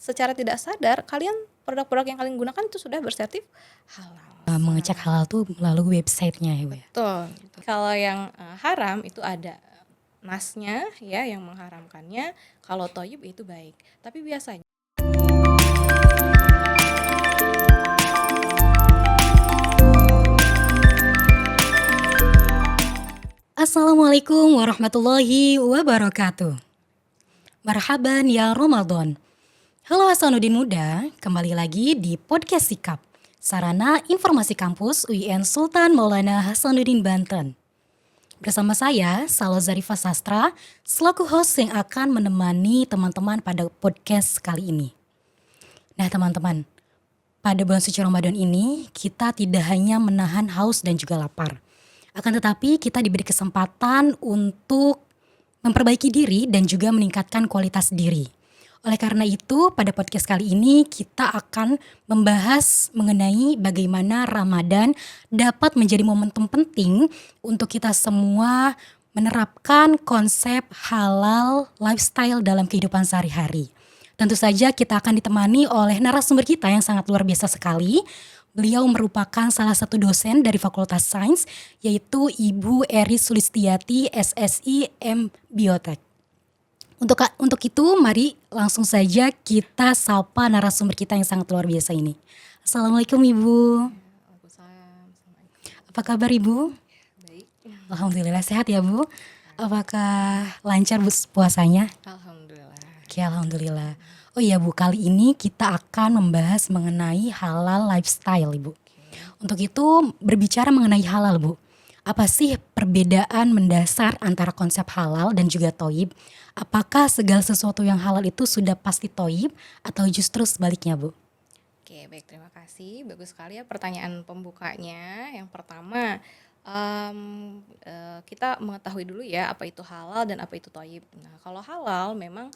secara tidak sadar kalian produk-produk yang kalian gunakan itu sudah bersertif halal. Mengecek halal tuh melalui websitenya ya Bu ya? Betul. Kalau yang haram itu ada nasnya ya yang mengharamkannya. Kalau toyib itu baik. Tapi biasanya Assalamualaikum warahmatullahi wabarakatuh. Marhaban ya Ramadan. Halo Hasanuddin Muda, kembali lagi di Podcast Sikap, sarana informasi kampus UIN Sultan Maulana Hasanuddin Banten. Bersama saya, Salo Zarifah Sastra, selaku host yang akan menemani teman-teman pada podcast kali ini. Nah teman-teman, pada bulan suci Ramadan ini kita tidak hanya menahan haus dan juga lapar. Akan tetapi kita diberi kesempatan untuk memperbaiki diri dan juga meningkatkan kualitas diri. Oleh karena itu pada podcast kali ini kita akan membahas mengenai bagaimana Ramadan dapat menjadi momentum penting untuk kita semua menerapkan konsep halal lifestyle dalam kehidupan sehari-hari. Tentu saja kita akan ditemani oleh narasumber kita yang sangat luar biasa sekali. Beliau merupakan salah satu dosen dari Fakultas Sains, yaitu Ibu Eris Sulistiati, SSI M Biotek. Untuk itu mari langsung saja kita sapa narasumber kita yang sangat luar biasa ini. Assalamualaikum Ibu. Apa kabar Ibu? baik. Alhamdulillah sehat ya Bu. Apakah lancar Bu puasanya? Alhamdulillah. Oke, alhamdulillah. Oh iya Bu, kali ini kita akan membahas mengenai halal lifestyle Ibu. Untuk itu berbicara mengenai halal Bu, apa sih perbedaan mendasar antara konsep halal dan juga toyib? Apakah segala sesuatu yang halal itu sudah pasti toyib atau justru sebaliknya Bu? Oke, baik, terima kasih. Bagus sekali ya pertanyaan pembukanya. Yang pertama, kita mengetahui dulu ya apa itu halal dan apa itu thayyib. Nah, kalau halal memang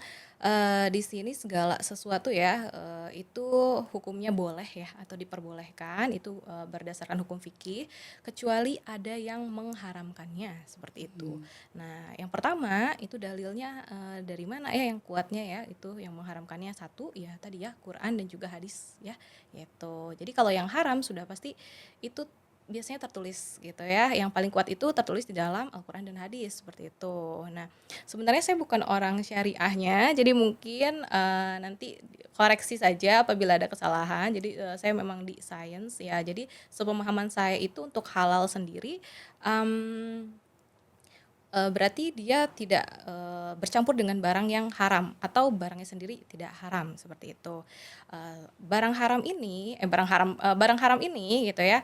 di sini segala sesuatu ya itu hukumnya boleh ya atau diperbolehkan itu berdasarkan hukum fikih kecuali ada yang mengharamkannya seperti itu. Nah, yang pertama itu dalilnya dari mana ya yang kuatnya ya itu yang mengharamkannya satu ya tadi ya Quran dan juga hadis ya gitu. Jadi kalau yang haram sudah pasti itu biasanya tertulis gitu ya. Yang paling kuat itu tertulis di dalam Al-Quran dan hadis seperti itu. Nah, sebenarnya saya bukan orang syariahnya, jadi mungkin nanti koreksi saja apabila ada kesalahan. Jadi saya memang di sains ya. Jadi sepemahaman saya itu untuk halal sendiri berarti dia tidak bercampur dengan barang yang haram atau barangnya sendiri tidak haram seperti itu. Barang haram ini gitu ya.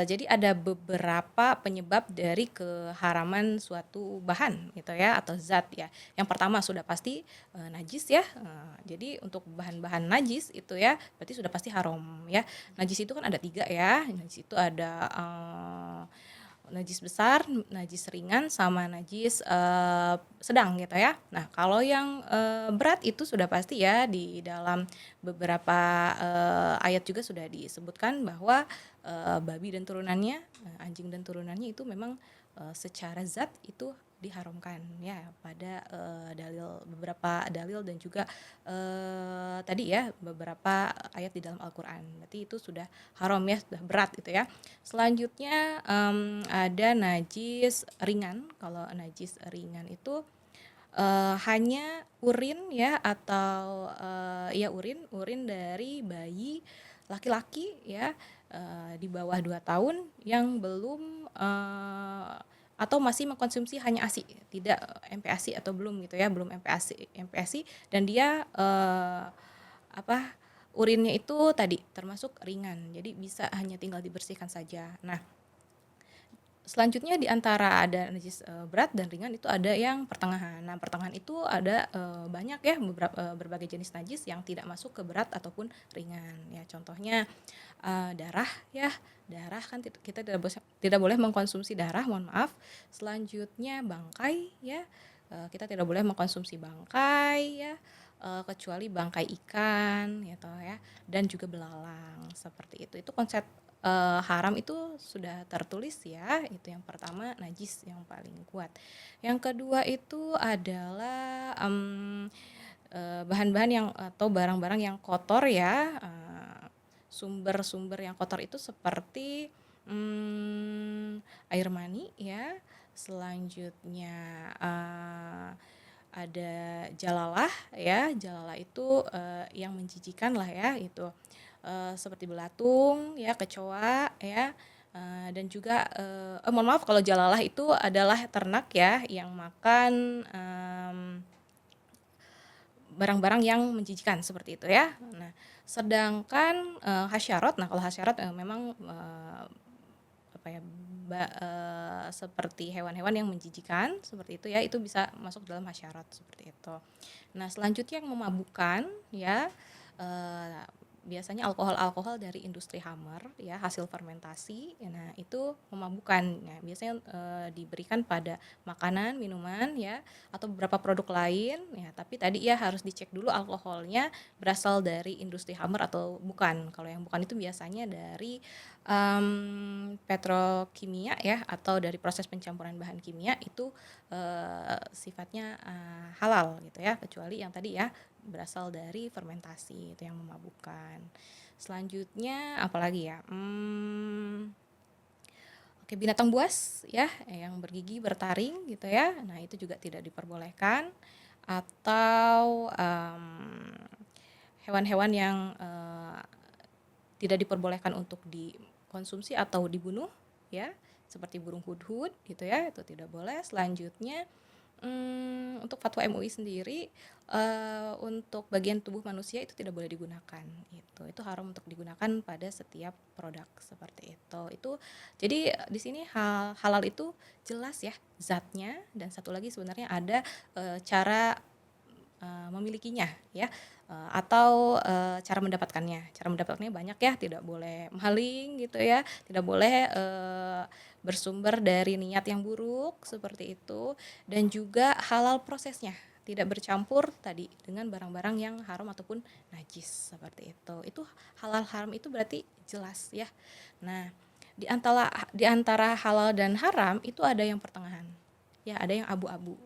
Jadi ada beberapa penyebab dari keharaman suatu bahan gitu ya atau zat ya. Yang pertama sudah pasti najis ya. Jadi untuk bahan-bahan najis itu ya berarti sudah pasti haram ya. Najis itu kan ada 3 ya. Najis itu ada najis besar, najis ringan, sama najis sedang gitu ya. Nah, kalau yang berat itu sudah pasti ya di dalam beberapa ayat juga sudah disebutkan bahwa babi dan turunannya, anjing dan turunannya itu memang secara zat itu diharamkan ya pada beberapa dalil dan juga tadi ya beberapa ayat di dalam Al-Quran. Berarti itu sudah haram ya, sudah berat gitu ya. Selanjutnya ada najis ringan. Kalau najis ringan itu hanya urin ya atau ya urin dari bayi laki-laki ya di bawah 2 tahun yang belum atau masih mengkonsumsi hanya ASI, tidak MPASI atau belum gitu ya, belum MPASI dan dia urinnya itu tadi termasuk ringan. Jadi bisa hanya tinggal dibersihkan saja. Nah, selanjutnya di antara ada najis berat dan ringan itu ada yang pertengahan. Nah, pertengahan itu ada banyak ya berbagai jenis najis yang tidak masuk ke berat ataupun ringan. Ya, contohnya darah ya. Darah kan kita tidak boleh mengkonsumsi darah, mohon maaf. Selanjutnya bangkai ya. Kita tidak boleh mengkonsumsi bangkai ya. Kecuali bangkai ikan gitu ya dan juga belalang seperti itu konsep haram itu sudah tertulis ya. Itu yang pertama, najis yang paling kuat. Yang kedua itu adalah bahan-bahan yang atau barang-barang yang kotor ya, sumber-sumber yang kotor itu seperti, air mani ya, selanjutnya, ada jalalah ya, jalalah itu, yang menjijikan lah ya itu, seperti belatung ya, kecoa ya, dan juga, mohon maaf kalau jalalah itu adalah ternak ya yang makan, barang-barang yang menjijikan seperti itu ya. Nah, sedangkan, hasyarat, nah kalau hasyarat, memang, apa ya, seperti hewan-hewan yang menjijikan seperti itu ya, itu bisa masuk dalam hasyarat seperti itu. Nah, selanjutnya yang memabukkan ya, eee, biasanya alkohol-alkohol dari industri Hammer ya, hasil fermentasi. Nah, itu memabukkan. Nah, biasanya, diberikan pada makanan, minuman ya, atau beberapa produk lain ya, tapi tadi ya harus dicek dulu alkoholnya berasal dari industri Hammer atau bukan. Kalau yang bukan itu biasanya dari, petrokimia ya, atau dari proses pencampuran bahan kimia itu, sifatnya, halal gitu ya, kecuali yang tadi ya berasal dari fermentasi, itu yang memabukkan. Selanjutnya apalagi ya, oke, binatang buas ya, yang bergigi bertaring gitu ya, nah itu juga tidak diperbolehkan. Atau, hewan-hewan yang, tidak diperbolehkan untuk dikonsumsi atau dibunuh ya, seperti burung hudhud gitu ya, itu tidak boleh. Selanjutnya, untuk fatwa MUI sendiri, untuk bagian tubuh manusia itu tidak boleh digunakan, gitu. Itu haram untuk digunakan pada setiap produk seperti itu. Jadi di sini halal itu jelas ya zatnya, dan satu lagi sebenarnya ada, cara, memilikinya ya, atau, cara mendapatkannya. Cara mendapatkannya banyak ya, tidak boleh maling gitu ya, tidak boleh, bersumber dari niat yang buruk seperti itu, dan juga halal prosesnya, tidak bercampur tadi dengan barang-barang yang haram ataupun najis seperti itu. Itu halal haram itu berarti jelas ya. Nah, di antara halal dan haram itu ada yang pertengahan. Ya, ada yang abu-abu.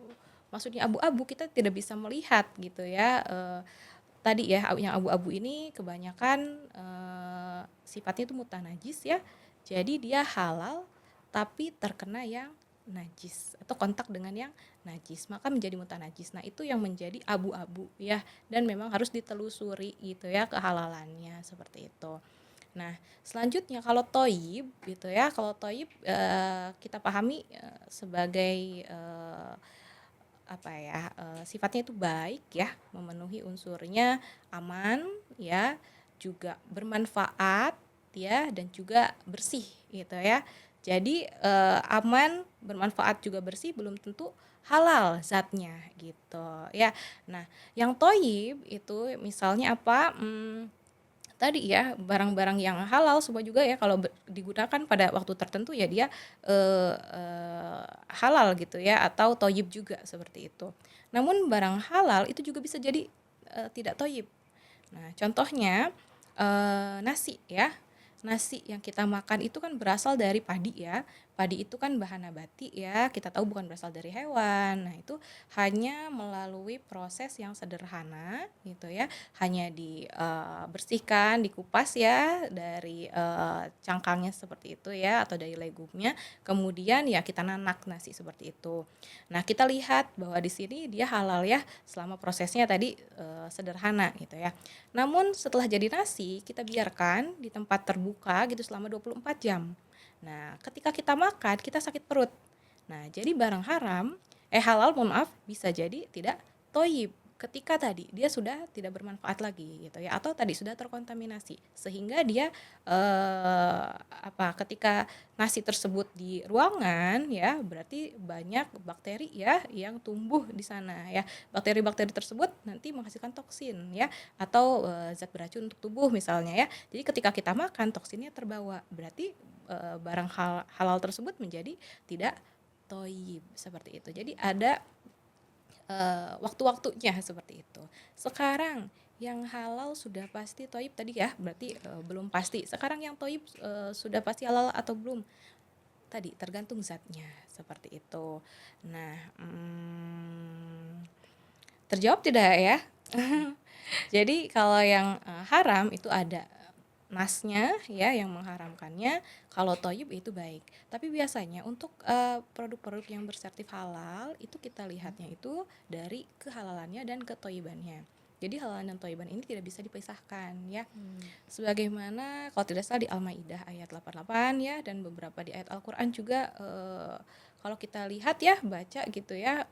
Maksudnya abu-abu, kita tidak bisa melihat gitu ya, tadi ya yang abu-abu ini kebanyakan, sifatnya itu mutanajis ya. Jadi dia halal tapi terkena yang najis atau kontak dengan yang najis, maka menjadi mutanajis. Nah, itu yang menjadi abu-abu ya, dan memang harus ditelusuri gitu ya kehalalannya seperti itu. Nah, selanjutnya kalau toyib gitu ya, kalau toyib, kita pahami, sebagai, apa ya, sifatnya itu baik ya, memenuhi unsurnya aman ya, juga bermanfaat ya, dan juga bersih gitu ya. Jadi, aman, bermanfaat, juga bersih, belum tentu halal zatnya gitu ya. Nah, yang toyib itu misalnya apa, tadi ya, barang-barang yang halal semua juga ya, kalau digunakan pada waktu tertentu ya dia, halal gitu ya, atau toyib juga seperti itu. Namun barang halal itu juga bisa jadi, tidak toyib. Nah, contohnya, nasi ya. Nasi yang kita makan itu kan berasal dari padi ya. Padi itu kan bahan nabati ya, kita tahu bukan berasal dari hewan. Nah, itu hanya melalui proses yang sederhana gitu ya, hanya dibersihkan, dikupas ya dari, cangkangnya seperti itu ya, atau dari legumnya, kemudian ya kita nanak nasi seperti itu. Nah, kita lihat bahwa di sini dia halal ya, selama prosesnya tadi, sederhana gitu ya. Namun setelah jadi nasi, kita biarkan di tempat terbuka gitu selama 24 jam. Nah, ketika kita makan, kita sakit perut. Nah, jadi barang halal mohon maaf, bisa jadi tidak toyib. Ketika tadi dia sudah tidak bermanfaat lagi gitu ya, atau tadi sudah terkontaminasi, sehingga dia, ketika nasi tersebut di ruangan ya, berarti banyak bakteri ya yang tumbuh di sana ya. Bakteri-bakteri tersebut nanti menghasilkan toksin ya, atau, zat beracun untuk tubuh misalnya ya. Jadi ketika kita makan, toksinnya terbawa, berarti, barang halal tersebut menjadi tidak toyib seperti itu. Jadi ada, waktu-waktunya seperti itu. Sekarang yang halal sudah pasti toyib tadi ya, berarti, belum pasti. Sekarang yang toyib, sudah pasti halal atau belum? Tadi tergantung zatnya seperti itu. Nah, terjawab tidak ya? Jadi kalau yang haram itu ada nasnya ya yang mengharamkannya. Kalau toyib itu baik. Tapi biasanya untuk produk-produk yang bersertif halal itu kita lihatnya itu dari kehalalannya dan ketoyibannya. Jadi halal dan toyiban ini tidak bisa dipisahkan ya. Sebagaimana kalau tidak salah di Al-Maidah ayat 88 ya, dan beberapa di ayat Al-Qur'an juga, kalau kita lihat ya, baca gitu ya,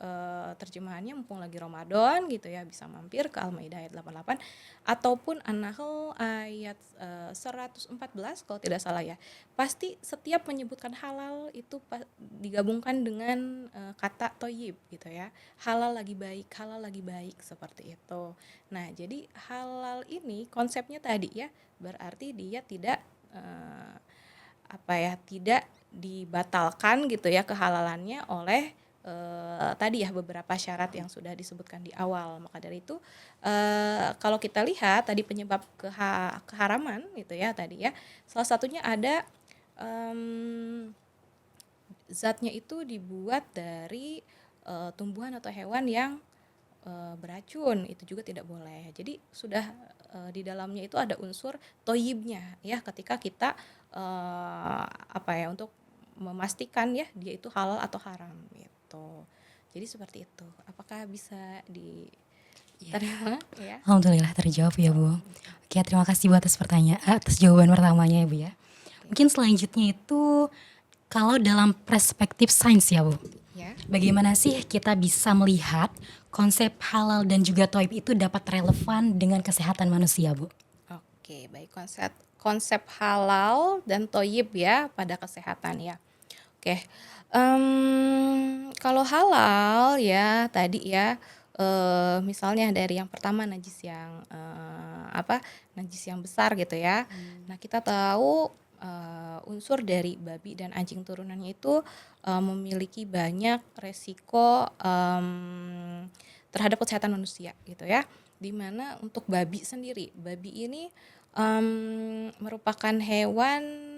terjemahannya mumpung lagi Ramadan gitu ya, bisa mampir ke Al-Maidah ayat 88 ataupun An-Nahl ayat 114 kalau tidak salah ya. Pasti setiap menyebutkan halal itu digabungkan dengan kata toyib gitu ya. Halal lagi baik seperti itu. Nah, jadi halal ini konsepnya tadi ya, berarti dia tidak tidak dibatalkan gitu ya kehalalannya oleh tadi ya beberapa syarat yang sudah disebutkan di awal. Maka dari itu kalau kita lihat tadi penyebab keharaman gitu ya tadi ya, salah satunya ada zatnya itu dibuat dari tumbuhan atau hewan yang beracun, itu juga tidak boleh. Jadi sudah di dalamnya itu ada unsur toyibnya ya, ketika kita untuk memastikan ya dia itu halal atau haram gitu. Jadi seperti itu. Apakah bisa Iya. diterima ya? Alhamdulillah terjawab ya Bu. Oke, terima kasih Bu atas atas jawaban pertamanya ya Bu ya. Mungkin selanjutnya itu kalau dalam perspektif sains ya Bu, Ya. bagaimana sih kita bisa melihat konsep halal dan juga toib itu dapat relevan dengan kesehatan manusia Bu? Oke, baik, konsep konsep halal dan toyib ya pada kesehatan ya. Oke, kalau halal ya tadi ya, misalnya dari yang pertama najis yang, najis yang besar gitu ya. Nah, kita tahu, unsur dari babi dan anjing turunannya itu, memiliki banyak resiko, terhadap kesehatan manusia gitu ya. Di mana untuk babi sendiri, babi ini, merupakan hewan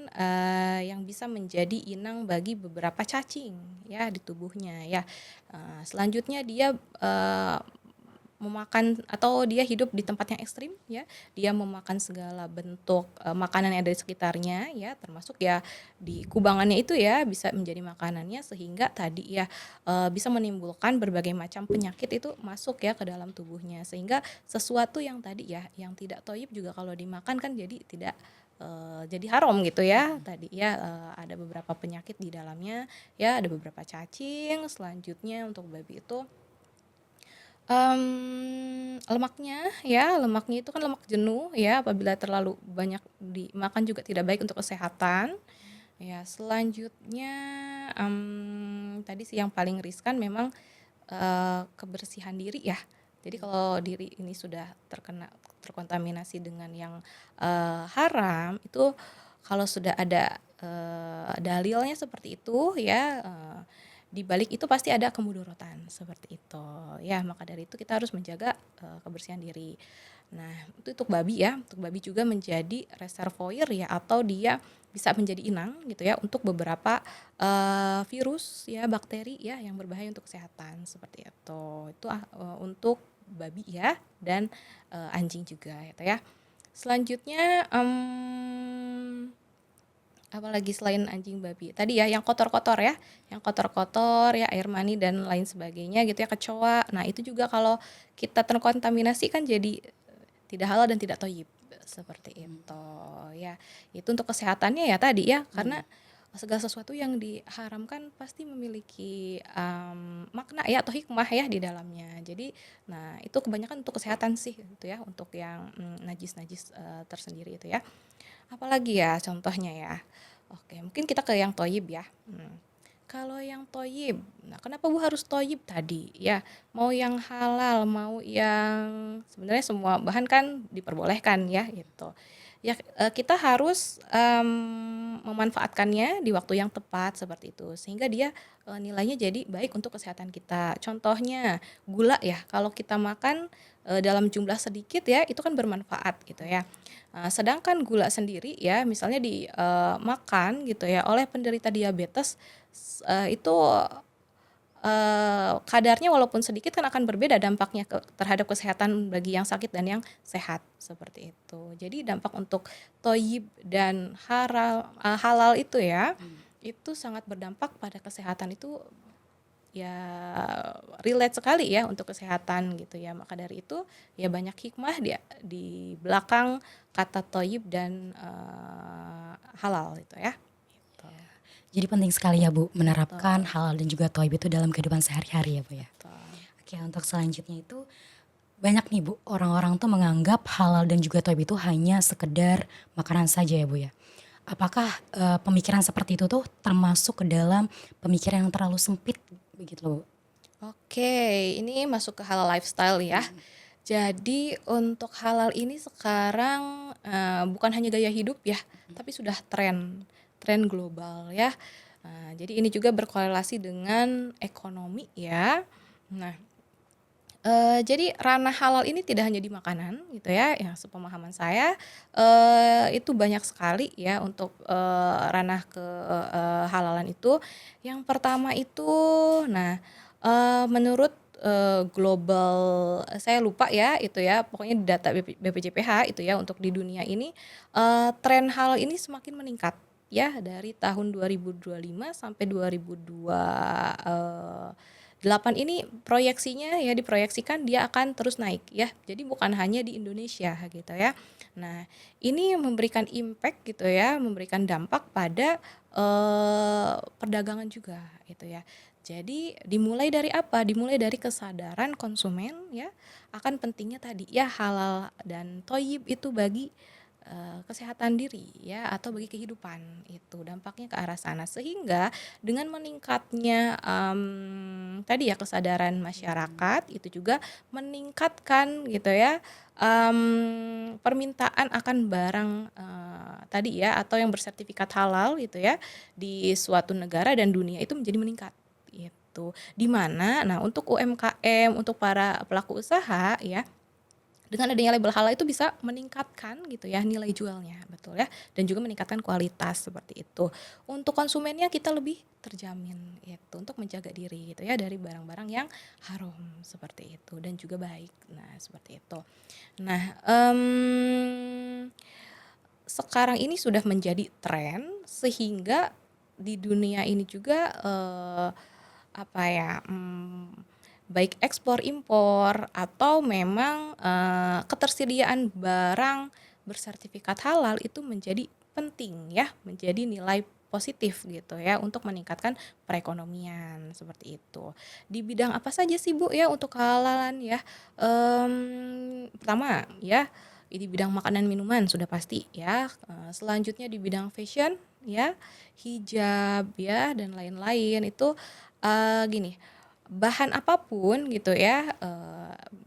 yang bisa menjadi inang bagi beberapa cacing ya di tubuhnya ya. Selanjutnya dia memakan atau dia hidup di tempat yang ekstrim ya. Dia memakan segala bentuk makanan yang ada di sekitarnya ya, termasuk ya di kubangannya itu ya bisa menjadi makanannya, sehingga tadi ya bisa menimbulkan berbagai macam penyakit itu masuk ya ke dalam tubuhnya, sehingga sesuatu yang tadi ya yang tidak toyib juga kalau dimakan kan jadi tidak jadi haram gitu ya tadi ya, ada beberapa penyakit di dalamnya ya, ada beberapa cacing. Selanjutnya untuk babi itu lemaknya itu kan lemak jenuh ya, apabila terlalu banyak dimakan juga tidak baik untuk kesehatan. Ya, selanjutnya tadi sih yang paling riskan memang kebersihan diri ya. Jadi kalau diri ini sudah terkontaminasi dengan yang haram, itu kalau sudah ada dalilnya seperti itu ya, di balik itu pasti ada kemudorotan seperti itu ya. Maka dari itu kita harus menjaga kebersihan diri. Nah, itu untuk babi ya. Untuk babi juga menjadi reservoir ya, atau dia bisa menjadi inang gitu ya untuk beberapa virus ya, bakteri ya yang berbahaya untuk kesehatan seperti itu. Itu untuk babi ya, dan anjing juga gitu ya. Selanjutnya apalagi selain anjing, babi tadi ya yang kotor-kotor ya, air mani dan lain sebagainya gitu ya, kecoa. Nah, itu juga kalau kita terkontaminasi kan jadi tidak halal dan tidak thayyib seperti itu ya. Itu untuk kesehatannya ya tadi ya, karena segala sesuatu yang diharamkan pasti memiliki makna ya atau hikmah ya di dalamnya. Jadi nah itu kebanyakan untuk kesehatan sih gitu ya, untuk yang najis-najis tersendiri itu ya. Apalagi ya contohnya ya. Oke, mungkin kita ke yang toyib ya. Kalau yang toyib, nah kenapa Bu harus toyib tadi ya? Mau yang halal, mau yang sebenarnya semua bahan kan diperbolehkan ya gitu. Ya kita harus memanfaatkannya di waktu yang tepat seperti itu, sehingga dia nilainya jadi baik untuk kesehatan kita. Contohnya gula ya, kalau kita makan dalam jumlah sedikit ya itu kan bermanfaat gitu ya. Sedangkan gula sendiri ya misalnya dimakan gitu ya oleh penderita diabetes, itu kadarnya walaupun sedikit kan akan berbeda dampaknya terhadap kesehatan bagi yang sakit dan yang sehat, seperti itu. Jadi dampak untuk toyib dan halal itu ya, itu sangat berdampak pada kesehatan itu ya relate sekali ya untuk kesehatan gitu ya. Maka dari itu ya banyak hikmah di belakang kata toyib dan halal itu ya. Gitu. Jadi penting sekali ya Bu menerapkan Betul, halal dan juga thayyib itu dalam kehidupan sehari-hari ya Bu ya. betul. Oke, untuk selanjutnya itu banyak nih Bu, orang-orang tuh menganggap halal dan juga thayyib itu hanya sekedar makanan saja ya Bu ya. Apakah pemikiran seperti itu tuh termasuk ke dalam pemikiran yang terlalu sempit begitu loh Bu? Oke, ini masuk ke halal lifestyle ya. Jadi untuk halal ini sekarang bukan hanya gaya hidup ya, tapi sudah tren global ya. Jadi ini juga berkorelasi dengan ekonomi ya. Nah, jadi ranah halal ini tidak hanya di makanan gitu ya, yang sepemahaman saya itu banyak sekali ya untuk ranah halalan itu. Yang pertama itu, nah menurut global, saya lupa ya itu ya, pokoknya di data BPJPH itu ya untuk di dunia ini tren halal ini semakin meningkat ya dari tahun 2025 sampai 2028 ini proyeksinya ya diproyeksikan dia akan terus naik ya. Jadi bukan hanya di Indonesia gitu ya. Nah, ini memberikan impact gitu ya, memberikan dampak pada perdagangan juga gitu ya. Jadi dimulai dari apa? Dimulai dari kesadaran konsumen ya akan pentingnya tadi ya halal dan toyib itu bagi kesehatan diri ya atau bagi kehidupan itu dampaknya ke arah sana sehingga dengan meningkatnya tadi ya kesadaran masyarakat itu juga meningkatkan gitu ya permintaan akan barang tadi ya atau yang bersertifikat halal gitu ya di suatu negara dan dunia itu menjadi meningkat itu di mana nah untuk UMKM untuk para pelaku usaha ya dengan adanya label halal itu bisa meningkatkan gitu ya nilai jualnya betul ya dan juga meningkatkan kualitas seperti itu untuk konsumennya kita lebih terjamin itu untuk menjaga diri gitu ya dari barang-barang yang haram seperti itu dan juga baik nah seperti itu nah sekarang ini sudah menjadi tren sehingga di dunia ini juga apa ya baik ekspor impor atau memang ketersediaan barang bersertifikat halal itu menjadi penting ya, menjadi nilai positif gitu ya untuk meningkatkan perekonomian seperti itu. Di bidang apa saja sih Bu ya untuk kehalalan ya? Pertama ya di bidang makanan minuman sudah pasti ya. Selanjutnya di bidang fashion ya, hijab ya dan lain-lain itu gini bahan apapun gitu ya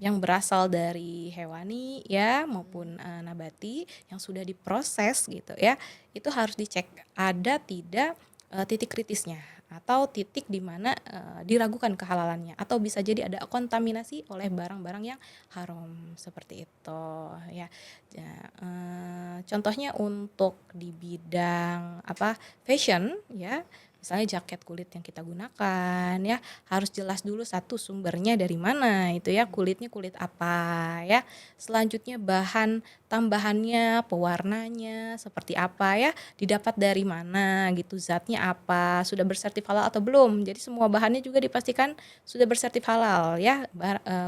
yang berasal dari hewani ya maupun nabati yang sudah diproses gitu ya itu harus dicek ada tidak titik kritisnya atau titik di mana diragukan kehalalannya atau bisa jadi ada kontaminasi oleh barang-barang yang haram seperti itu ya. Contohnya untuk di bidang apa fashion ya misalnya jaket kulit yang kita gunakan ya harus jelas dulu satu sumbernya dari mana itu ya kulitnya kulit apa ya selanjutnya bahan tambahannya pewarnanya seperti apa ya didapat dari mana gitu zatnya apa sudah bersertif halal atau belum jadi semua bahannya juga dipastikan sudah bersertif halal ya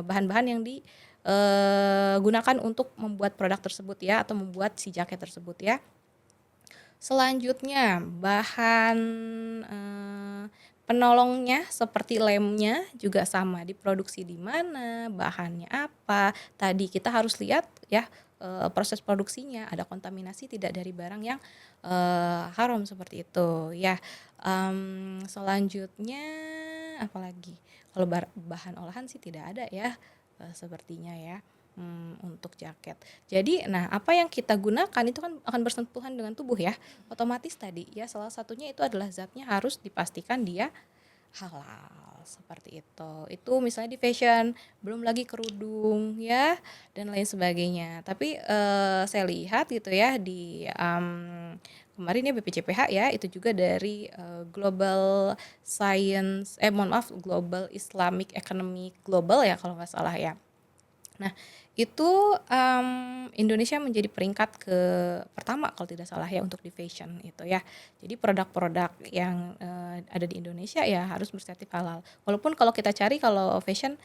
bahan-bahan yang digunakan untuk membuat produk tersebut ya atau membuat si jaket tersebut ya. Selanjutnya bahan penolongnya seperti lemnya juga sama diproduksi di mana, bahannya apa. Tadi kita harus lihat ya proses produksinya ada kontaminasi tidak dari barang yang haram seperti itu ya. Selanjutnya apalagi kalau bahan olahan sih tidak ada ya sepertinya ya. Untuk jaket. Jadi, nah apa yang kita gunakan itu kan akan bersentuhan dengan tubuh ya. Otomatis tadi ya salah satunya itu adalah zatnya harus dipastikan dia halal seperti itu. Itu misalnya di fashion, belum lagi kerudung ya dan lain sebagainya. Tapi saya lihat gitu ya di kemarin ya BPJPH ya, itu juga dari Global Science, mohon maaf, Global Islamic Economic Global ya kalau nggak salah ya. Nah, itu Indonesia menjadi peringkat ke pertama kalau tidak salah ya untuk di fashion itu ya. Jadi produk-produk yang ada di Indonesia ya harus bersertif halal. Walaupun kalau kita cari kalau fashion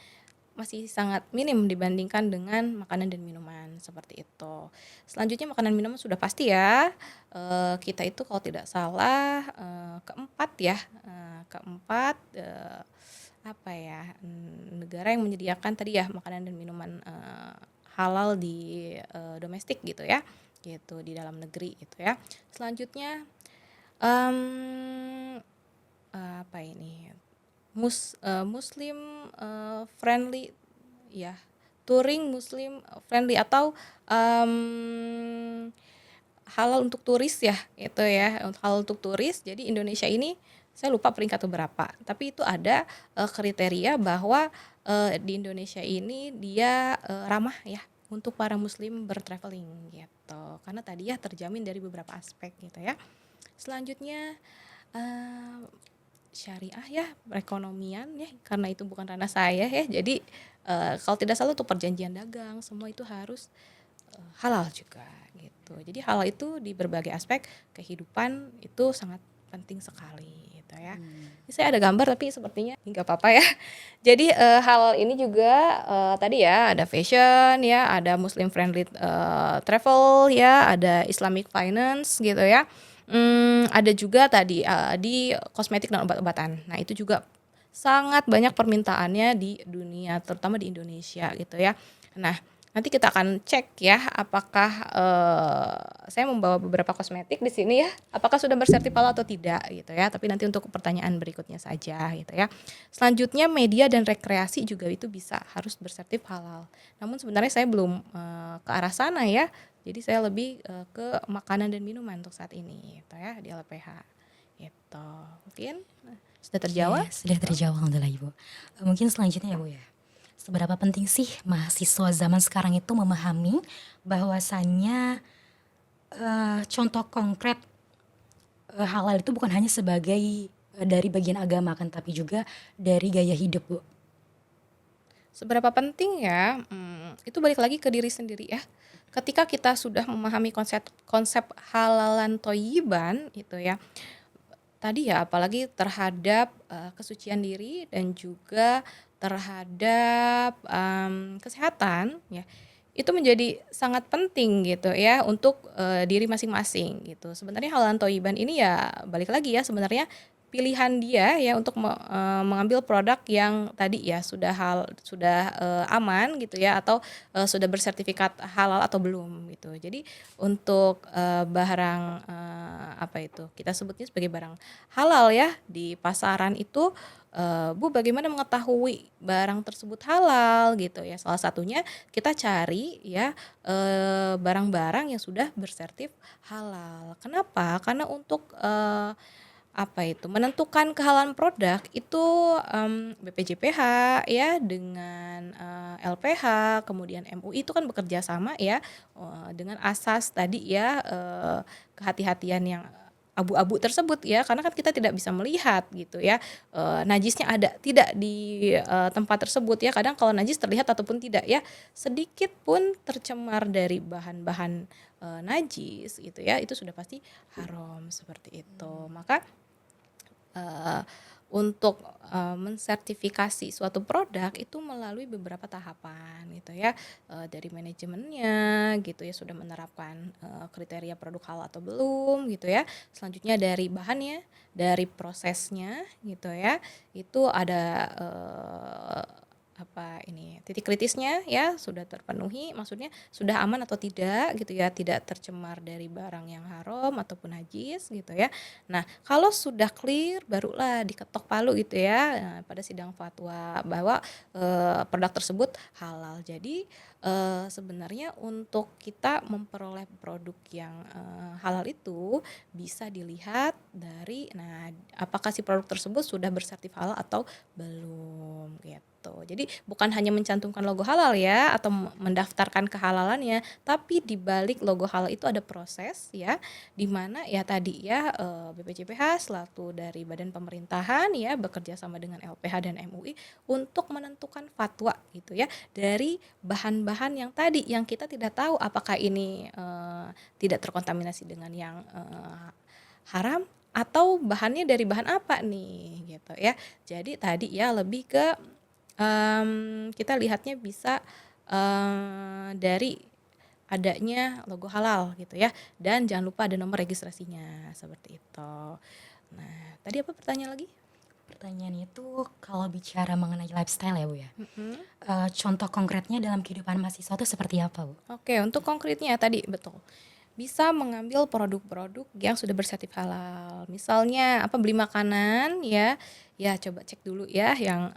masih sangat minim dibandingkan dengan makanan dan minuman seperti itu. Selanjutnya makanan minuman sudah pasti ya. Kita itu kalau tidak salah keempat ya, keempat apa ya, negara yang menyediakan tadi ya makanan dan minuman halal di domestik gitu ya, gitu di dalam negeri gitu ya. Selanjutnya apa ini, Muslim friendly ya, touring Muslim friendly atau halal untuk turis ya, itu ya, halal untuk turis. Jadi Indonesia ini saya lupa peringkat berapa, tapi itu ada kriteria bahwa di Indonesia ini dia ramah ya untuk para muslim bertraveling gitu. Karena tadi ya terjamin dari beberapa aspek gitu ya. Selanjutnya syariah ya, perekonomian ya, karena itu bukan ranah saya ya. Jadi kalau tidak salah untuk perjanjian dagang semua itu harus halal juga gitu. Jadi halal itu di berbagai aspek kehidupan itu sangat penting sekali gitu ya. Ini saya ada gambar tapi sepertinya nggak apa-apa ya. Jadi halal ini juga tadi ya ada fashion ya, ada Muslim friendly travel ya, ada Islamic finance gitu ya. Ada juga tadi di kosmetik dan obat-obatan. Nah itu juga sangat banyak permintaannya di dunia, terutama di Indonesia gitu ya. Nah nanti kita akan cek ya apakah saya membawa beberapa kosmetik di sini ya, apakah sudah bersertif halal atau tidak gitu ya. Tapi nanti untuk pertanyaan berikutnya saja gitu ya. Selanjutnya media dan rekreasi juga itu bisa harus bersertif halal. Namun sebenarnya saya belum ke arah sana ya. Jadi saya lebih ke makanan dan minuman untuk saat ini gitu ya di LPH. Gitu. Mungkin sudah terjawab? Oke, sudah terjawab alhamdulillah Ibu. Mungkin selanjutnya ya Bu ya. Seberapa penting sih mahasiswa zaman sekarang itu memahami bahwasannya contoh konkret halal itu bukan hanya sebagai dari bagian agama kan, tapi juga dari gaya hidup Bu. Seberapa penting ya? Itu balik lagi ke diri sendiri ya. Ketika kita sudah memahami konsep halalan toyiban itu ya, tadi ya apalagi terhadap kesucian diri dan juga terhadap kesehatan ya, itu menjadi sangat penting gitu ya untuk diri masing-masing gitu. Sebenarnya halalan toyiban ini ya balik lagi ya sebenarnya pilihan dia ya untuk mengambil produk yang tadi ya sudah aman gitu ya, atau sudah bersertifikat halal atau belum gitu. Jadi untuk barang apa itu kita sebutnya sebagai barang halal ya di pasaran itu, Bu bagaimana mengetahui barang tersebut halal gitu ya? Salah satunya kita cari ya barang-barang yang sudah bersertif halal. Kenapa? Karena untuk apa itu, menentukan kehalalan produk itu BPJPH ya dengan LPH, kemudian MUI itu kan bekerja sama ya dengan asas tadi ya kehati-hatian yang abu-abu tersebut ya, karena kan kita tidak bisa melihat gitu ya najisnya ada tidak di tempat tersebut ya. Kadang kalau najis terlihat ataupun tidak ya, sedikit pun tercemar dari bahan-bahan najis gitu ya, itu sudah pasti haram seperti itu. Maka untuk mensertifikasi suatu produk itu melalui beberapa tahapan gitu ya, dari manajemennya gitu ya sudah menerapkan kriteria produk halal atau belum gitu ya. Selanjutnya dari bahannya, dari prosesnya gitu ya, itu ada apa ini titik kritisnya ya sudah terpenuhi, maksudnya sudah aman atau tidak gitu ya, tidak tercemar dari barang yang haram ataupun najis gitu ya. Nah kalau sudah clear barulah diketok palu gitu ya pada sidang fatwa bahwa produk tersebut halal. Jadi sebenarnya untuk kita memperoleh produk yang halal itu bisa dilihat dari apakah si produk tersebut sudah bersertif halal atau belum gitu. itu. Jadi bukan hanya mencantumkan logo halal ya atau mendaftarkan kehalalannya, tapi di balik logo halal itu ada proses ya, di mana ya tadi ya BPJPH selaku dari badan pemerintahan ya bekerja sama dengan LPH dan MUI untuk menentukan fatwa gitu ya dari bahan-bahan yang tadi yang kita tidak tahu apakah ini tidak terkontaminasi dengan yang haram atau bahannya dari bahan apa nih gitu ya. Jadi tadi ya lebih ke kita lihatnya bisa dari adanya logo halal gitu ya, dan jangan lupa ada nomor registrasinya seperti itu. Nah, tadi apa pertanyaan lagi? Pertanyaan itu kalau bicara mengenai lifestyle ya Bu ya, Mhm. contoh konkretnya dalam kehidupan mahasiswa itu seperti apa Bu? Oke, untuk konkretnya tadi betul. Bisa mengambil produk-produk yang sudah bersertif halal. Misalnya apa beli makanan ya, ya coba cek dulu ya yang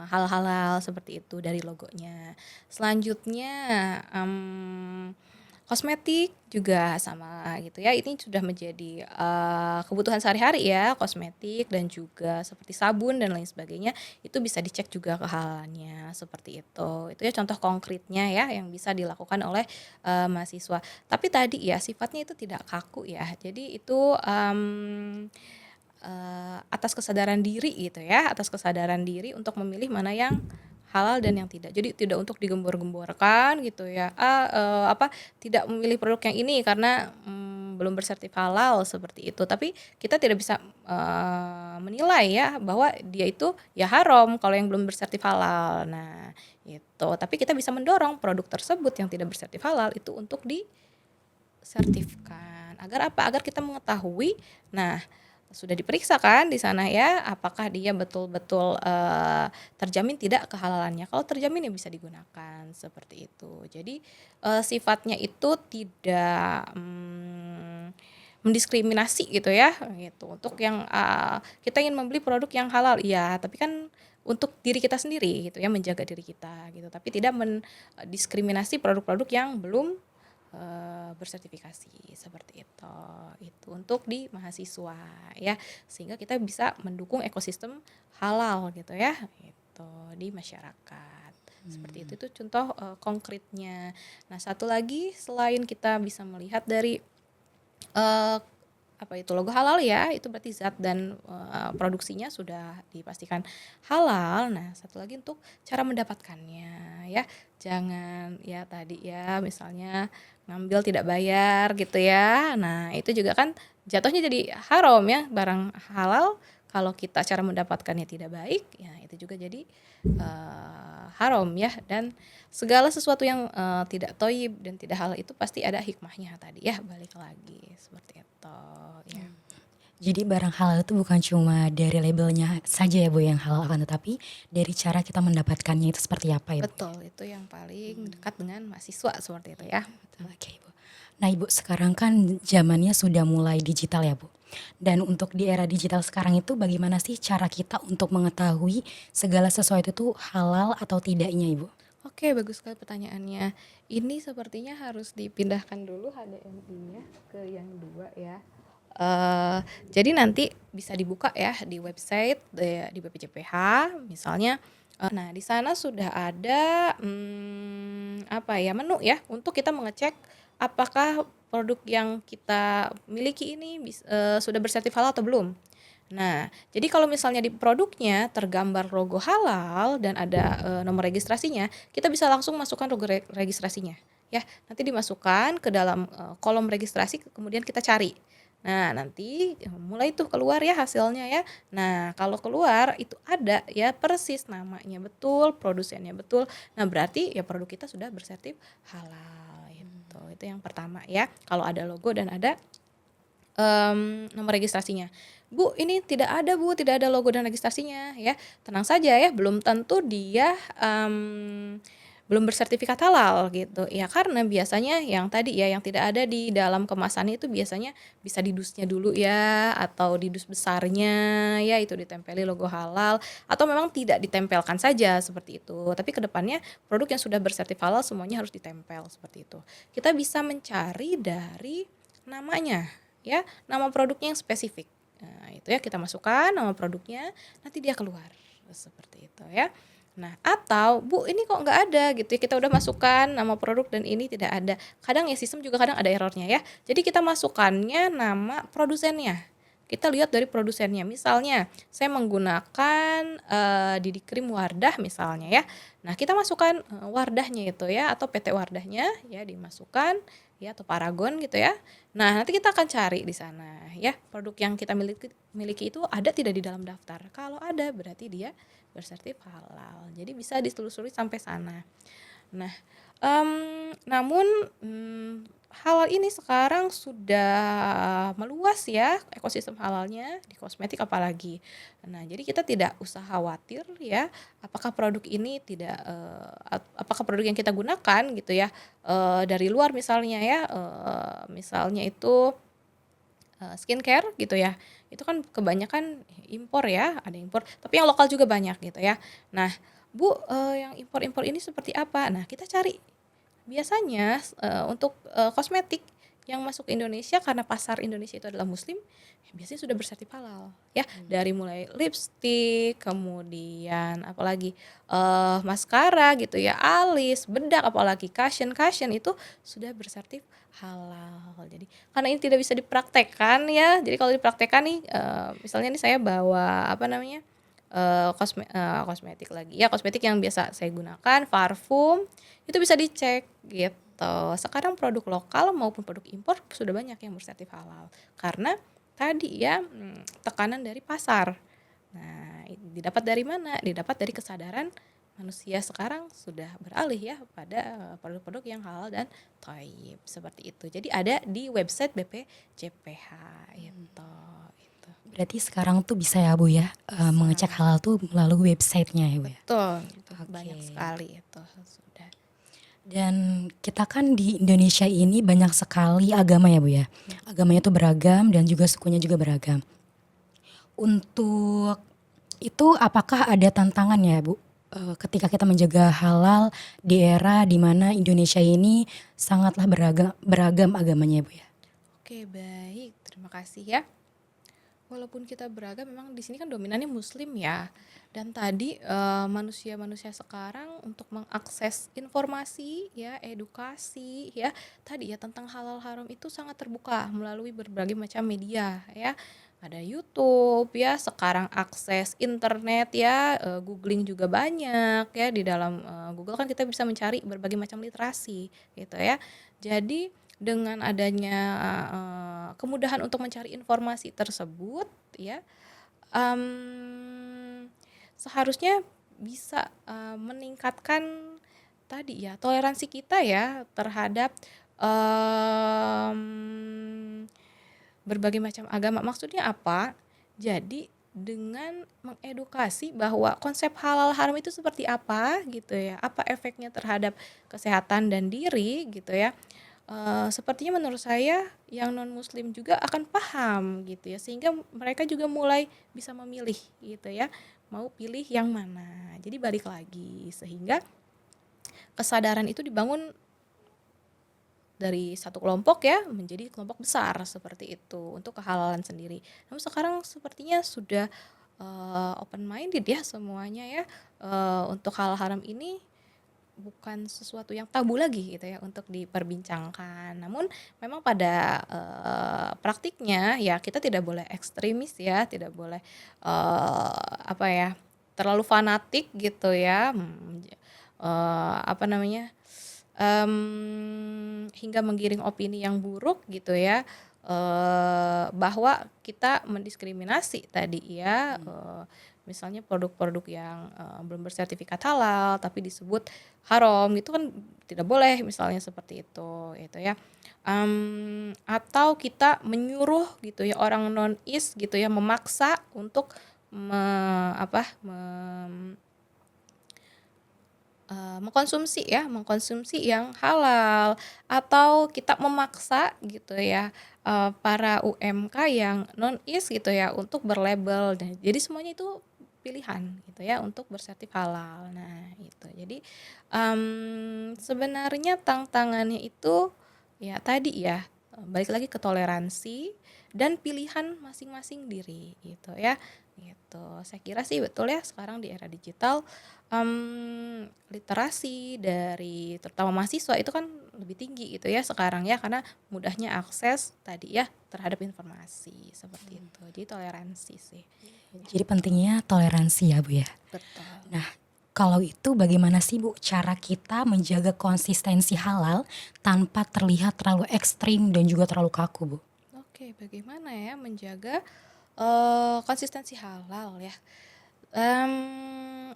halal-halal seperti itu dari logonya. Selanjutnya kosmetik juga sama gitu ya. Ini sudah menjadi kebutuhan sehari-hari ya, kosmetik dan juga seperti sabun dan lain sebagainya. Itu bisa dicek juga kehalalannya seperti itu. Itu ya contoh konkretnya ya yang bisa dilakukan oleh mahasiswa. Tapi tadi ya sifatnya itu tidak kaku ya. Jadi itu atas kesadaran diri gitu ya, atas kesadaran diri untuk memilih mana yang halal dan yang tidak. Jadi tidak untuk digembor-gemborkan gitu ya. Tidak memilih produk yang ini karena belum bersertif halal seperti itu. Tapi kita tidak bisa menilai ya bahwa dia itu ya haram kalau yang belum bersertif halal. Nah, itu. Tapi kita bisa mendorong produk tersebut yang tidak bersertif halal itu untuk disertifkan. Agar apa? Agar kita mengetahui, nah sudah diperiksa kan di sana ya, apakah dia betul-betul terjamin tidak kehalalannya. Kalau terjamin ya bisa digunakan seperti itu. Jadi sifatnya itu tidak mendiskriminasi gitu ya, gitu. Untuk yang kita ingin membeli produk yang halal, iya, tapi kan untuk diri kita sendiri gitu ya, menjaga diri kita gitu. Tapi tidak mendiskriminasi produk-produk yang belum bersertifikasi seperti itu. Itu untuk di mahasiswa ya, sehingga kita bisa mendukung ekosistem halal gitu ya, itu di masyarakat. Seperti itu contoh konkretnya. Nah, satu lagi selain kita bisa melihat dari apa itu logo halal ya, itu berarti zat dan produksinya sudah dipastikan halal. Nah, satu lagi untuk cara mendapatkannya ya. Jangan ya tadi ya misalnya ngambil tidak bayar gitu ya. Nah, itu juga kan jatuhnya jadi haram ya, barang halal kalau kita cara mendapatkannya tidak baik, ya itu juga jadi haram ya. Dan segala sesuatu yang tidak toyib dan tidak halal itu pasti ada hikmahnya tadi ya, balik lagi seperti itu ya. Jadi barang halal itu bukan cuma dari labelnya saja ya Bu yang halal, akan tetapi dari cara kita mendapatkannya itu seperti apa ya Bu? Betul, itu yang paling dekat dengan mahasiswa seperti itu ya. Oke Ibu. Nah Ibu, sekarang kan zamannya sudah mulai digital ya Bu. Dan untuk di era digital sekarang itu bagaimana sih cara kita untuk mengetahui segala sesuatu itu halal atau tidaknya Ibu? Oke, bagus sekali pertanyaannya. Ini sepertinya harus dipindahkan dulu HDMI-nya ke yang dua ya. Jadi nanti bisa dibuka ya di website di BPJPH misalnya. Nah, di sana sudah ada menu ya untuk kita mengecek apakah produk yang kita miliki ini sudah bersertif halal atau belum. Nah, jadi kalau misalnya di produknya tergambar logo halal dan ada nomor registrasinya, kita bisa langsung masukkan logo registrasinya ya. Nanti dimasukkan ke dalam kolom registrasi, kemudian kita cari. Nah, nanti mulai tuh keluar ya hasilnya ya. Nah, kalau keluar itu ada ya persis namanya betul, produsennya betul. Nah, berarti ya produk kita sudah bersertif halal gitu. Itu yang pertama ya. Kalau ada logo dan ada nomor registrasinya. Bu, ini tidak ada logo dan registrasinya ya. Tenang saja ya, belum tentu dia belum bersertifikat halal gitu. Ya karena biasanya yang tadi ya yang tidak ada di dalam kemasannya itu biasanya bisa di dusnya dulu ya, atau di dus besarnya ya itu ditempeli logo halal, atau memang tidak ditempelkan saja seperti itu. Tapi kedepannya produk yang sudah bersertif halal semuanya harus ditempel seperti itu. Kita bisa mencari dari namanya ya, nama produknya yang spesifik. Nah, itu ya kita masukkan nama produknya, nanti dia keluar seperti itu ya. Nah, atau, "Bu, ini kok nggak ada," gitu ya, kita udah masukkan nama produk dan ini tidak ada. Kadang ya sistem juga kadang ada error-nya ya. Jadi kita masukkannya nama produsennya. Kita lihat dari produsennya. Misalnya saya menggunakan, Didi Krim Wardah misalnya ya. Nah, kita masukkan, Wardahnya itu ya atau PT Wardahnya ya dimasukkan ya atau Paragon gitu ya. Nah, nanti kita akan cari di sana ya, produk yang kita miliki itu ada tidak di dalam daftar. Kalau ada berarti dia bersertif halal. Jadi bisa ditelusuri sampai sana. Nah, namun, halal ini sekarang sudah meluas ya ekosistem halalnya di kosmetik apalagi. Nah, jadi kita tidak usah khawatir ya apakah produk ini tidak, apakah produk yang kita gunakan gitu ya, dari luar misalnya ya, misalnya itu, skincare gitu ya, itu kan kebanyakan impor ya, ada impor, tapi yang lokal juga banyak gitu ya. Nah, "Bu, yang impor-impor ini seperti apa?" Nah, kita cari. Biasanya, untuk, kosmetik yang masuk ke Indonesia karena pasar Indonesia itu adalah muslim, biasanya sudah bersertif halal ya, dari mulai lipstik, kemudian apalagi, maskara gitu ya, alis, bedak, apalagi cushion itu sudah bersertif halal. Jadi karena ini tidak bisa dipraktekkan ya, jadi kalau dipraktekkan nih, misalnya nih saya bawa apa namanya, kosmetik lagi ya, kosmetik yang biasa saya gunakan, parfum, itu bisa dicek gitu. Sekarang produk lokal maupun produk impor sudah banyak yang bersertif halal. Karena tadi ya, tekanan dari pasar. Nah, didapat dari mana? Didapat dari kesadaran manusia sekarang sudah beralih ya pada, produk-produk yang halal dan thayyib, seperti itu. Jadi ada di website BPJPH itu, itu. Berarti sekarang tuh bisa ya Bu ya, Bisa. mengecek halal tuh melalui website-nya ya Bu ya? Betul, itu banyak Oke. sekali itu sudah. Dan kita kan di Indonesia ini banyak sekali agama ya Bu ya. Ya. Agamanya tuh beragam dan juga sukunya juga beragam. Untuk itu apakah ada tantangan ya Bu, ketika kita menjaga halal di era di mana Indonesia ini sangatlah beragam agamanya ya Bu ya? Oke, baik. Terima kasih ya. Walaupun kita beragam, memang di sini kan dominannya muslim ya. Dan tadi, manusia-manusia sekarang untuk mengakses informasi ya, edukasi ya, tadi ya tentang halal haram itu sangat terbuka melalui berbagai macam media ya. Ada YouTube ya, sekarang akses internet ya, googling juga banyak ya, di dalam, Google kan kita bisa mencari berbagai macam literasi gitu ya. Jadi dengan adanya, kemudahan untuk mencari informasi tersebut ya, seharusnya bisa, meningkatkan tadi ya toleransi kita ya terhadap, mmm, berbagai macam agama. Maksudnya apa? Jadi dengan mengedukasi bahwa konsep halal haram itu seperti apa gitu ya, apa efeknya terhadap kesehatan dan diri gitu ya. Sepertinya menurut saya yang non muslim juga akan paham gitu ya, sehingga mereka juga mulai bisa memilih gitu ya, mau pilih yang mana. Jadi balik lagi, sehingga kesadaran itu dibangun dari satu kelompok ya menjadi kelompok besar seperti itu untuk kehalalan sendiri. Namun sekarang sepertinya sudah, open minded ya semuanya ya, untuk hal haram ini bukan sesuatu yang tabu lagi gitu ya untuk diperbincangkan. Namun memang pada, praktiknya ya kita tidak boleh ekstremis ya, tidak boleh, apa ya, terlalu fanatik gitu ya, apa namanya, hingga menggiring opini yang buruk gitu ya, bahwa kita mendiskriminasi tadi ya, misalnya produk-produk yang, belum bersertifikat halal tapi disebut haram gitu kan tidak boleh misalnya seperti itu gitu ya. Atau kita menyuruh gitu ya orang non-is gitu ya memaksa untuk apa, mengkonsumsi ya, mengkonsumsi yang halal atau kita memaksa gitu ya, para UMK yang non-is gitu ya untuk berlabel dan jadi semuanya itu pilihan gitu ya untuk bersertif halal. Nah itu jadi, sebenarnya tantangannya itu ya tadi ya, balik lagi ke toleransi dan pilihan masing-masing diri gitu ya. gitu. Saya kira sih betul ya sekarang di era digital, literasi dari terutama mahasiswa itu kan lebih tinggi gitu ya sekarang ya, karena mudahnya akses tadi ya terhadap informasi, seperti itu. Jadi toleransi sih, Jadi gitu. pentingnya toleransi ya Bu ya. Betul. Nah, kalau itu bagaimana sih Bu cara kita menjaga konsistensi halal tanpa terlihat terlalu ekstrim dan juga terlalu kaku Bu? Oke, bagaimana ya menjaga, konsistensi halal ya?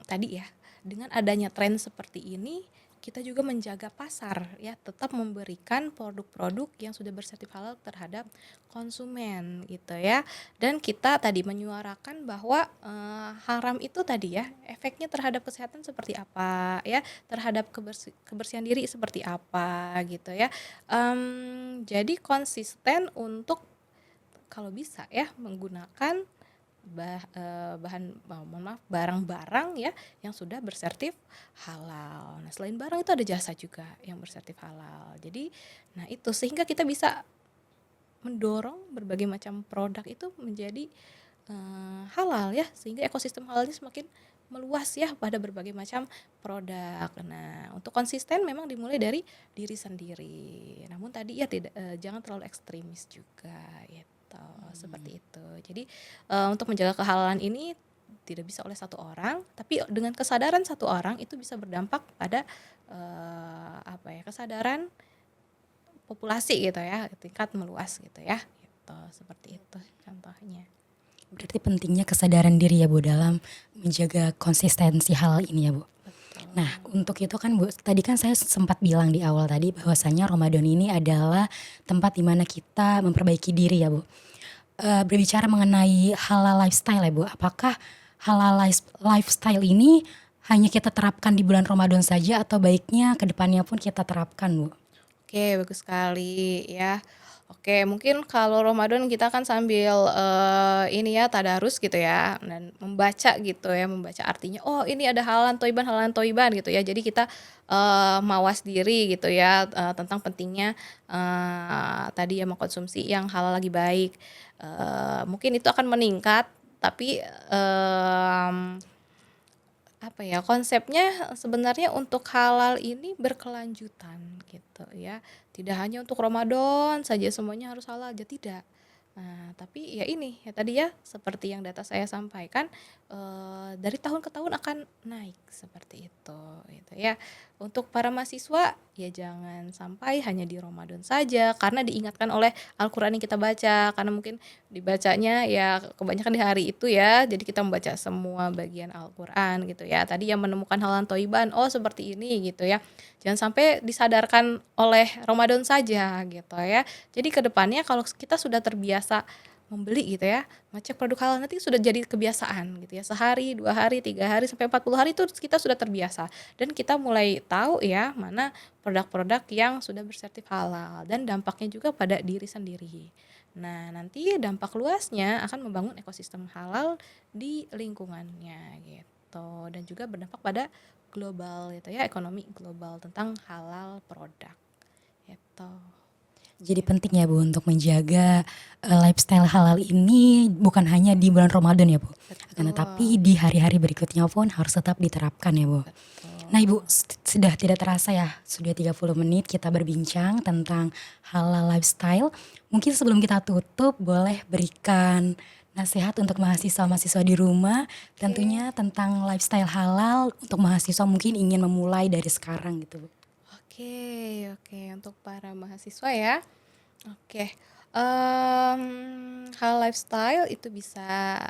Tadi ya, dengan adanya tren seperti ini, kita juga menjaga pasar ya, tetap memberikan produk-produk yang sudah bersertif halal terhadap konsumen gitu ya. Dan kita tadi menyuarakan bahwa, haram itu tadi ya, efeknya terhadap kesehatan seperti apa ya, terhadap kebersihan diri seperti apa gitu ya. Jadi konsisten untuk kalau bisa ya menggunakan mohon maaf, barang-barang ya yang sudah bersertif halal. Nah, selain barang itu ada jasa juga yang bersertif halal. Jadi, nah itu sehingga kita bisa mendorong berbagai macam produk itu menjadi halal ya, sehingga ekosistem halalnya semakin meluas ya pada berbagai macam produk. Nah, untuk konsisten memang dimulai dari diri sendiri. Namun tadi ya tidak jangan terlalu ekstremis juga gitu, seperti itu. Jadi untuk menjaga kehalalan ini tidak bisa oleh satu orang, tapi dengan kesadaran satu orang itu bisa berdampak pada kesadaran populasi gitu ya, tingkat meluas gitu ya. Gitu, seperti itu contohnya. Berarti pentingnya kesadaran diri ya Bu dalam menjaga konsistensi halal ini ya Bu. Nah, Betul. untuk itu kan Bu, tadi kan saya sempat bilang di awal tadi bahwasanya Ramadan ini adalah tempat di mana kita memperbaiki diri ya Bu. Berbicara mengenai halal lifestyle ya Bu, apakah halal lifestyle ini hanya kita terapkan di bulan Ramadan saja atau baiknya ke depannya pun kita terapkan Bu? Oke, bagus sekali ya. Oke, mungkin kalau Ramadan kita kan sambil, ini ya tadarus gitu ya dan membaca gitu ya, membaca artinya, oh ini ada halalan thayyiban gitu ya. Jadi kita, mawas diri gitu ya, tentang pentingnya, tadi ya mengkonsumsi yang halal lagi baik. Mungkin itu akan meningkat tapi, konsepnya sebenarnya untuk halal ini berkelanjutan gitu ya. Tidak hanya untuk Ramadan saja semuanya harus halal aja, tidak. Nah, tapi ya ini, ya tadi ya seperti yang data saya sampaikan, dari tahun ke tahun akan naik seperti itu, gitu ya. Untuk para mahasiswa, ya jangan sampai hanya di Ramadan saja karena diingatkan oleh Al-Qur'an yang kita baca, karena mungkin dibacanya ya kebanyakan di hari itu ya, jadi kita membaca semua bagian Al-Qur'an gitu ya. Tadi yang menemukan halalan thayyiban, oh seperti ini gitu ya. Jangan sampai disadarkan oleh Ramadan saja gitu ya. Jadi ke depannya kalau kita sudah terbiasa membeli gitu ya, ngecek produk halal nanti sudah jadi kebiasaan gitu ya. Sehari, 2 hari, 3 hari, sampai 40 hari itu kita sudah terbiasa. Dan kita mulai tahu ya mana produk-produk yang sudah bersertif halal dan dampaknya juga pada diri sendiri. Nah, nanti dampak luasnya akan membangun ekosistem halal di lingkungannya gitu dan juga berdampak pada global gitu ya, ekonomi global tentang halal produk gitu. Jadi penting ya Bu untuk menjaga lifestyle halal ini bukan hanya di bulan Ramadan ya Bu, akan tetapi Betul, di hari-hari berikutnya pun harus tetap diterapkan ya Bu. Nah Ibu, betul. sudah tidak terasa ya, sudah 30 menit kita berbincang tentang halal lifestyle. Mungkin sebelum kita tutup boleh berikan nasihat untuk mahasiswa-mahasiswa di rumah, Oke. tentunya tentang lifestyle halal untuk mahasiswa mungkin ingin memulai dari sekarang gitu Bu. Oke, oke, untuk para mahasiswa ya. Oke, hal lifestyle itu bisa,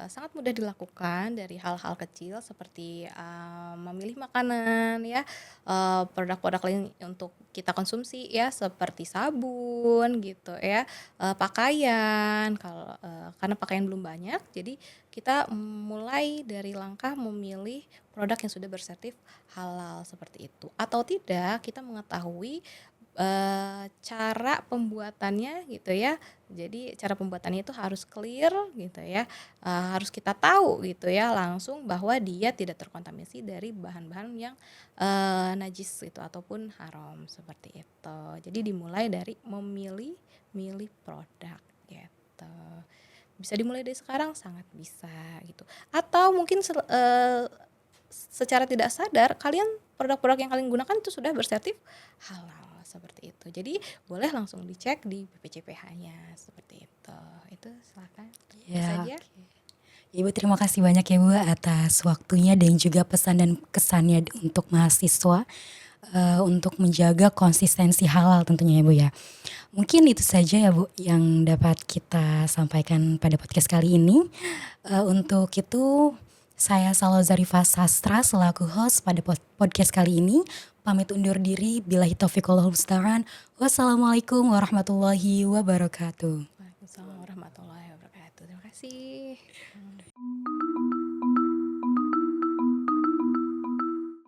sangat mudah dilakukan dari hal-hal kecil seperti, memilih makanan ya, produk-produk lain untuk kita konsumsi ya seperti sabun gitu ya, pakaian karena pakaian belum banyak jadi kita mulai dari langkah memilih produk yang sudah bersertif halal seperti itu. Atau tidak kita mengetahui cara pembuatannya gitu ya. Jadi cara pembuatannya itu harus clear gitu ya, harus kita tahu gitu ya langsung bahwa dia tidak terkontaminasi dari bahan-bahan yang, najis gitu ataupun haram seperti itu. Jadi dimulai dari milih produk gitu. bisa dimulai dari sekarang, sangat bisa gitu. Atau mungkin secara tidak sadar kalian produk-produk yang kalian gunakan itu sudah bersertif halal seperti itu. Jadi boleh langsung dicek di BPJPH-nya seperti itu. Itu silakan. Itu Ya, saja. oke. Ibu terima kasih banyak ya Bu atas waktunya dan juga pesan dan kesannya untuk mahasiswa untuk menjaga konsistensi halal tentunya ya Bu ya. Mungkin itu saja ya Bu yang dapat kita sampaikan pada podcast kali ini. Untuk itu saya Salwa Zarifah Sastra selaku host pada podcast kali ini pamit undur diri. Billahi taufiq wal husnul. Wassalamualaikum warahmatullahi wabarakatuh. Waalaikumsalam warahmatullahi wabarakatuh. Terima kasih.